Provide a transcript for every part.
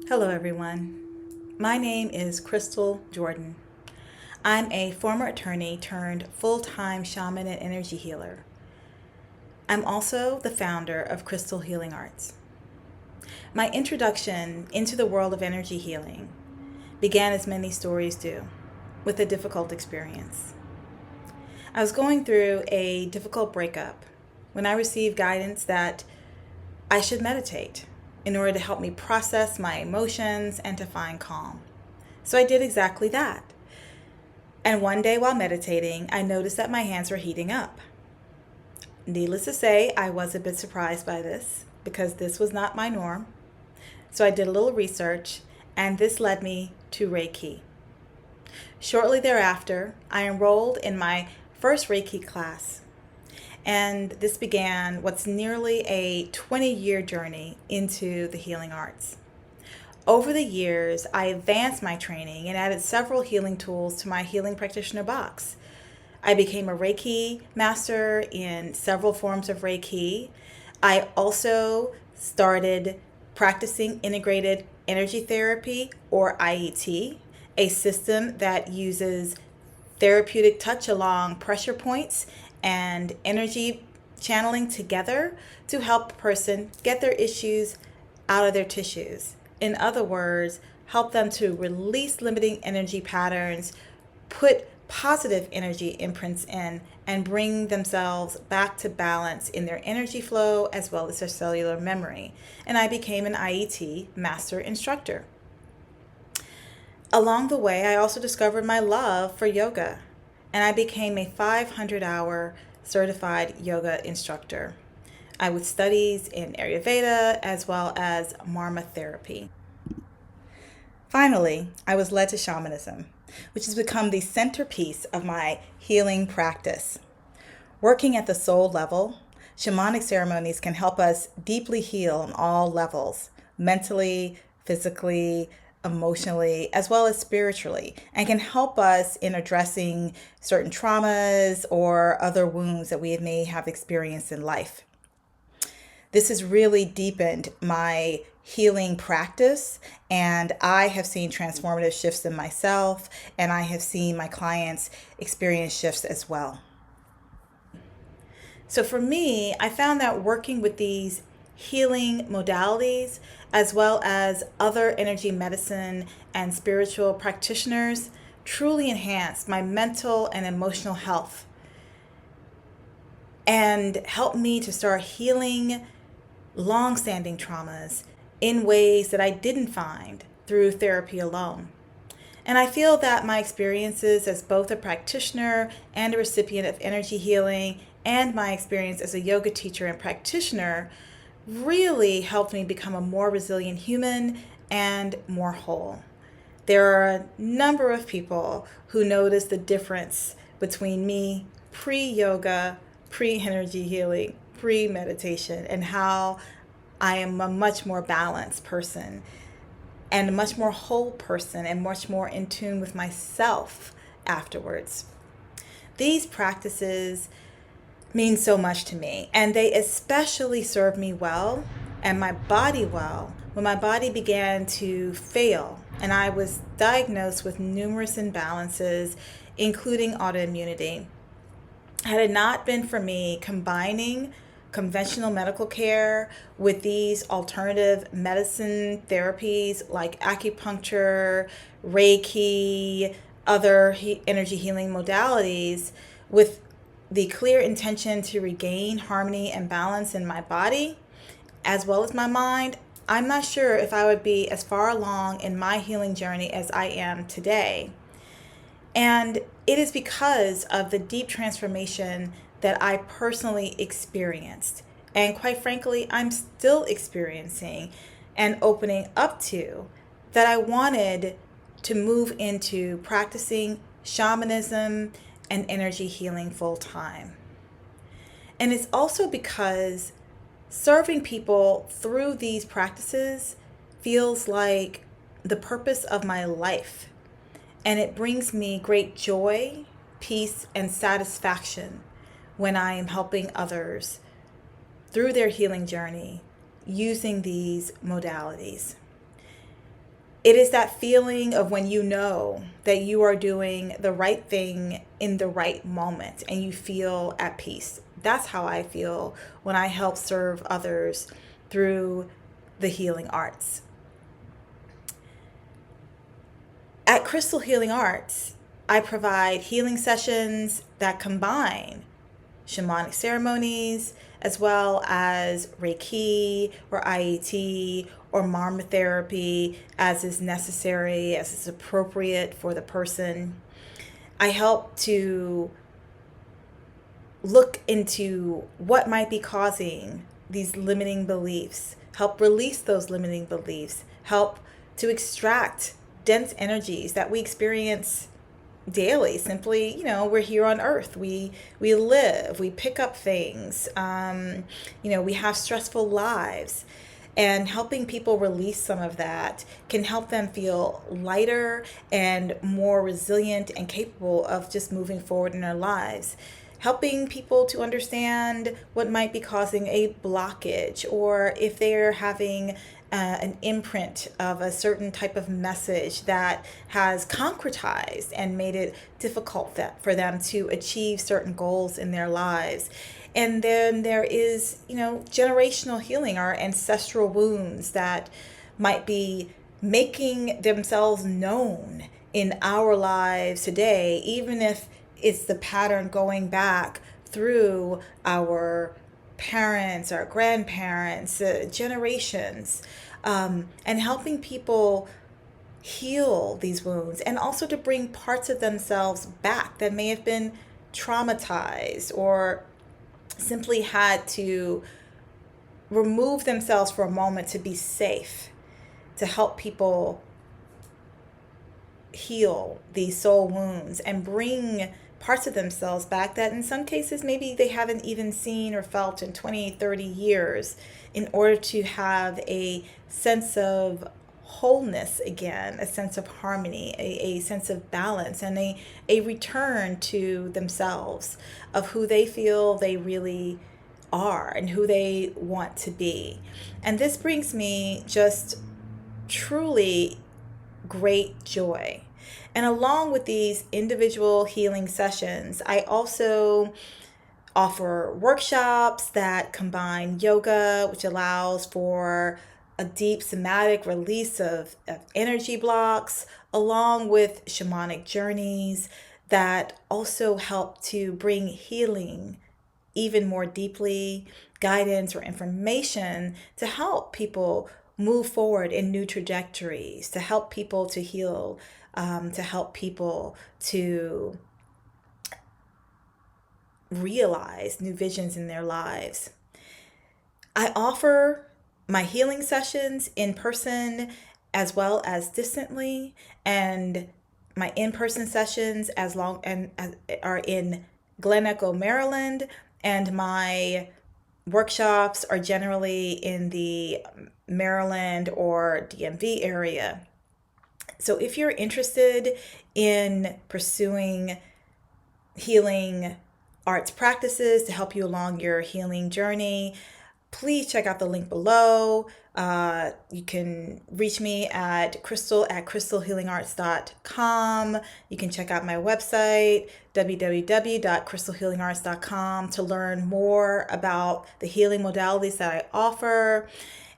Hello, everyone. My name is Crystal Jordan. I'm a former attorney turned full-time shaman and energy healer. I'm also the founder of Crystal Healing Arts. My introduction into the world of energy healing began, as many stories do, with a difficult experience. I was going through a difficult breakup when I received guidance that I should meditate in order to help me process my emotions and to find calm. So I did exactly that. And one day while meditating, I noticed that my hands were heating up. Needless to say, I was a bit surprised by this because this was not my norm. So I did a little research, and this led me to Reiki. Shortly thereafter, I enrolled in my first Reiki class. And this began what's nearly a 20-year journey into the healing arts. Over the years, I advanced my training and added several healing tools to my healing practitioner box. I became a Reiki master in several forms of Reiki. I also started practicing integrated energy therapy, or IET, a system that uses therapeutic touch along pressure points and energy channeling together to help a person get their issues out of their tissues. In other words, help them to release limiting energy patterns, put positive energy imprints in, and bring themselves back to balance in their energy flow as well as their cellular memory. And I became an IET master instructor. Along the way, I also discovered my love for yoga, and I became a 500-hour certified yoga instructor. I would studies in Ayurveda as well as Marma therapy. Finally, I was led to shamanism, which has become the centerpiece of my healing practice. Working at the soul level, shamanic ceremonies can help us deeply heal on all levels, mentally, physically, emotionally, as well as spiritually, and can help us in addressing certain traumas or other wounds that we may have experienced in life. This has really deepened my healing practice, and I have seen transformative shifts in myself, and I have seen my clients experience shifts as well. So for me, I found that working with these healing modalities, as well as other energy medicine and spiritual practitioners, truly enhanced my mental and emotional health and helped me to start healing long-standing traumas in ways that I didn't find through therapy alone. And I feel that my experiences as both a practitioner and a recipient of energy healing, and my experience as a yoga teacher and practitioner, really helped me become a more resilient human and more whole. There are a number of people who notice the difference between me pre-yoga, pre-energy healing, pre-meditation, and how I am a much more balanced person and a much more whole person and much more in tune with myself afterwards. These practices mean so much to me, and they especially served me well and my body well when my body began to fail and I was diagnosed with numerous imbalances, including autoimmunity. Had it not been for me combining conventional medical care with these alternative medicine therapies like acupuncture, Reiki, other energy healing modalities, with the clear intention to regain harmony and balance in my body as well as my mind, I'm not sure if I would be as far along in my healing journey as I am today. And it is because of the deep transformation that I personally experienced. And quite frankly, I'm still experiencing and opening up to, that I wanted to move into practicing shamanism and energy healing full time. And it's also because serving people through these practices feels like the purpose of my life. And it brings me great joy, peace, and satisfaction when I am helping others through their healing journey using these modalities. It is that feeling of when you know that you are doing the right thing in the right moment and you feel at peace. That's how I feel when I help serve others through the healing arts. At Crystal Healing Arts, I provide healing sessions that combine shamanic ceremonies, as well as Reiki or IET or Marma therapy as is necessary, as is appropriate for the person. I help to look into what might be causing these limiting beliefs, help release those limiting beliefs, help to extract dense energies that we experience daily. Simply, we're here on earth, we live, we pick up things, we have stressful lives, and helping people release some of that can help them feel lighter and more resilient and capable of just moving forward in their lives. Helping people to understand what might be causing a blockage, or if they're having an imprint of a certain type of message that has concretized and made it difficult for them to achieve certain goals in their lives. And then there is, generational healing, our ancestral wounds that might be making themselves known in our lives today, even if it's the pattern going back through our parents, our grandparents, generations, and helping people heal these wounds, and also to bring parts of themselves back that may have been traumatized or simply had to remove themselves for a moment to be safe, to help people heal these soul wounds and bring parts of themselves back that in some cases maybe they haven't even seen or felt in 20, 30 years, in order to have a sense of wholeness again, a sense of harmony, a sense of balance, and a return to themselves of who they feel they really are and who they want to be. And this brings me just truly great joy. And along with these individual healing sessions, I also offer workshops that combine yoga, which allows for a deep somatic release of energy blocks, along with shamanic journeys that also help to bring healing even more deeply, guidance or information to help people move forward in new trajectories, to help people to heal, to help people to realize new visions in their lives. I offer my healing sessions in person as well as distantly, and my in-person sessions as are in Glen Echo, Maryland, and my workshops are generally in the Maryland or DMV area. So if you're interested in pursuing healing arts practices to help you along your healing journey, please check out the link below. You can reach me at crystal@crystalhealingarts.com. You can check out my website, www.crystalhealingarts.com, to learn more about the healing modalities that I offer.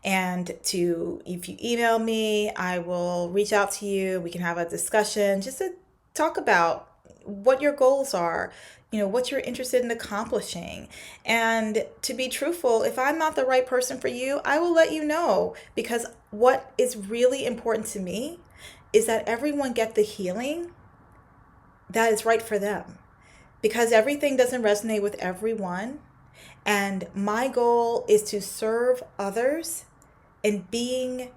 And if you email me, I will reach out to you. We can have a discussion just to talk about what your goals are, what you're interested in accomplishing. And to be truthful, if I'm not the right person for you, I will let you know, because what is really important to me is that everyone get the healing that is right for them, because everything doesn't resonate with everyone. And my goal is to serve others in being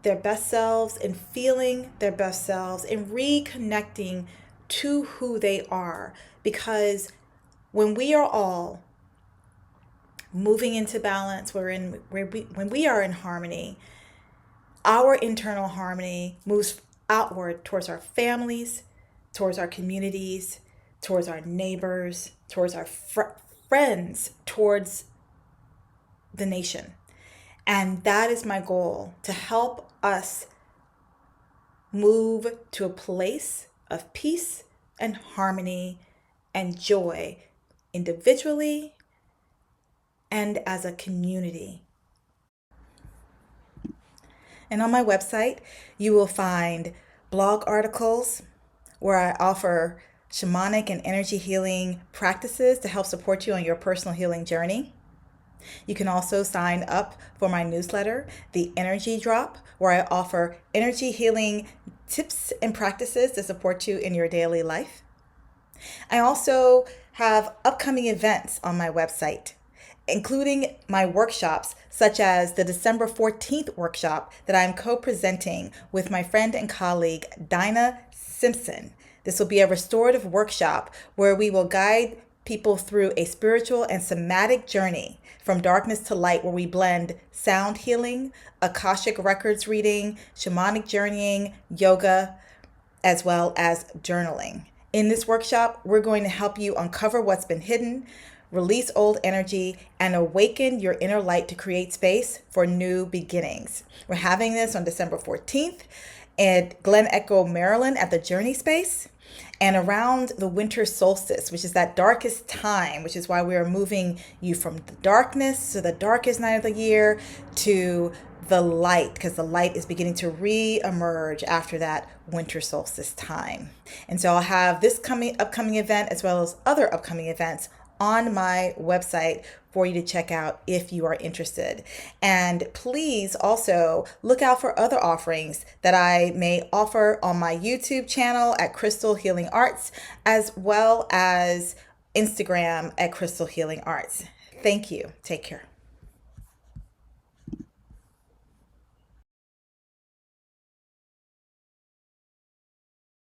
their best selves and feeling their best selves and reconnecting to who they are. Because when we are all moving into balance, when we are in harmony, our internal harmony moves outward towards our families, towards our communities, towards our neighbors, towards our friends, towards the nation. And that is my goal, to help us move to a place of peace and harmony and joy individually and as a community. And on my website, you will find blog articles where I offer shamanic and energy healing practices to help support you on your personal healing journey. You can also sign up for my newsletter, The Energy Drop, where I offer energy healing tips and practices to support you in your daily life. I also have upcoming events on my website, including my workshops, such as the December 14th workshop that I'm co-presenting with my friend and colleague, Dinah Simpson. This will be a restorative workshop where we will guide people through a spiritual and somatic journey from darkness to light, where we blend sound healing, Akashic records reading, shamanic journeying, yoga, as well as journaling. In this workshop, we're going to help you uncover what's been hidden, release old energy, and awaken your inner light to create space for new beginnings. We're having this on December 14th at Glen Echo, Maryland at the Journey Space, and around the winter solstice, which is that darkest time, which is why we are moving you from the darkness to the darkest night of the year to the light, because the light is beginning to re-emerge after that winter solstice time. And so I'll have this upcoming event as well as other upcoming events on my website for you to check out if you are interested. And please also look out for other offerings that I may offer on my YouTube channel at Crystal Healing Arts, as well as Instagram at Crystal Healing Arts. Thank you. Take care.